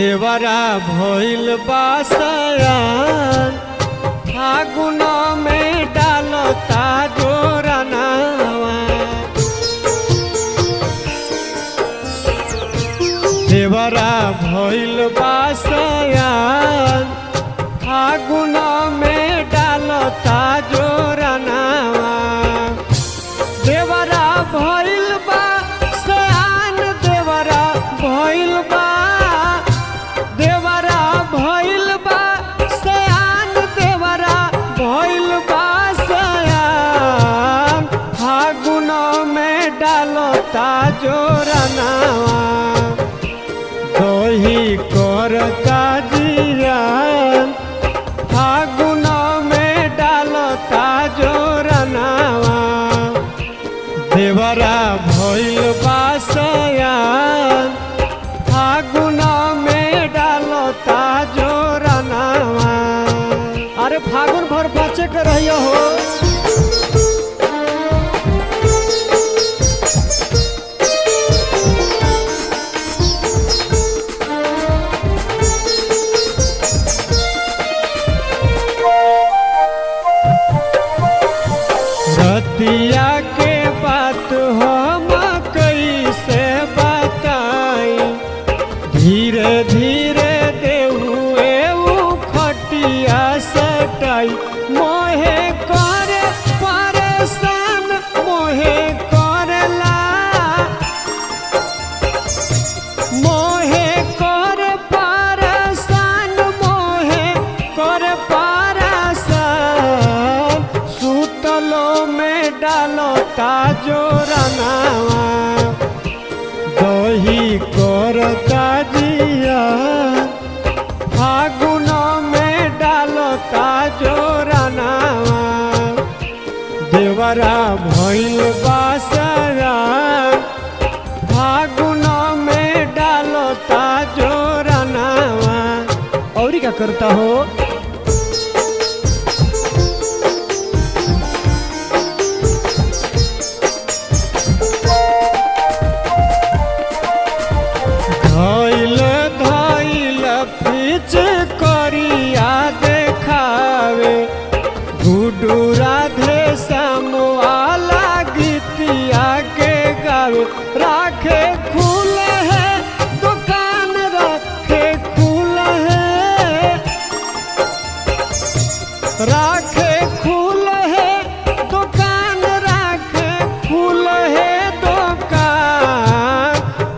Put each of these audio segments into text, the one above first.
देवरा भइल बासयान फागुन में डालता जोरनावा। देवरा भइल बासयान फागुन में डालता जोरनावा। देवरा भइल बासयान देवरा भइल बा देवरा भइल बासयान देवरा भइल बासयान फागुन में डालता जोरनावा। दही करता जियान फागुन में डालता जोरनावा। देवरा भइल बासयान फागुन में डालता जोरनावा। अरे फागुन भर बचे के रहियो हो। रतिया के बात हम कैसे बताई। धीरे धीरे देहुए खटिया सटाई। मोहे करे परेशान मोहे करेला मोहे करे परेशान मोहे करे परेशान। सुतलो में डालता जोरनावा। दही करता जिया फागुन में डालता जोरनावा। देवरा भइल बासयान फागुन में डालता जोरनावा। और क्या करता हो। धइल पीछ करिया देखावे। गुडू राधे श्यामवाला गीतिया के गावे। राखे खुल है दुकान राखे खुल है राखे खुल है दुकान राखे खुल है दुकान।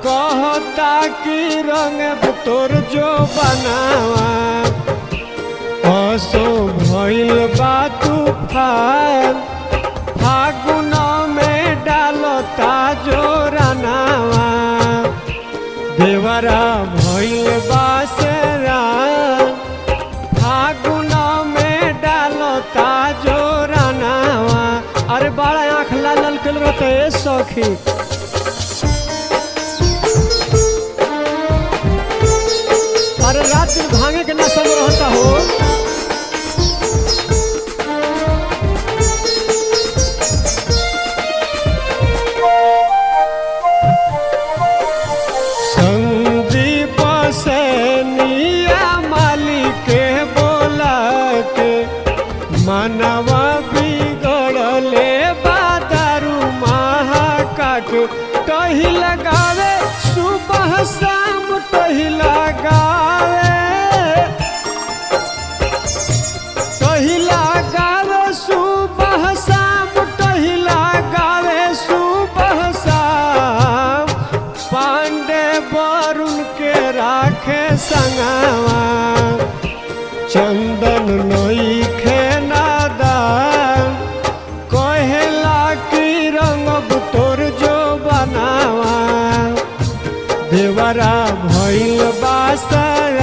कहता कि रंग तोर जो बनावा। असो भइल बा तूफान फागुन में डालता जोरनावा। देवरा भइल बासयान फागुन में डालता जोरनावा। अरे बड़ा आँख लाल लाल कल रहते सखी। अरे रात दिन भांगे के नशा में रहता हो। संदीप सैनिया मालिक के बोला के मनवा बिगड़ले बादारू महाकाट। कही लगावे सुबह शाम कही लगावे कही लगावे सुबह शाम कही लगावे सुबह शाम। पांडे वरुण के राखे संगवा। चंदन नइखे नादान कहेला कि रंग तोर जो बनावा। देवरा भइल बासयान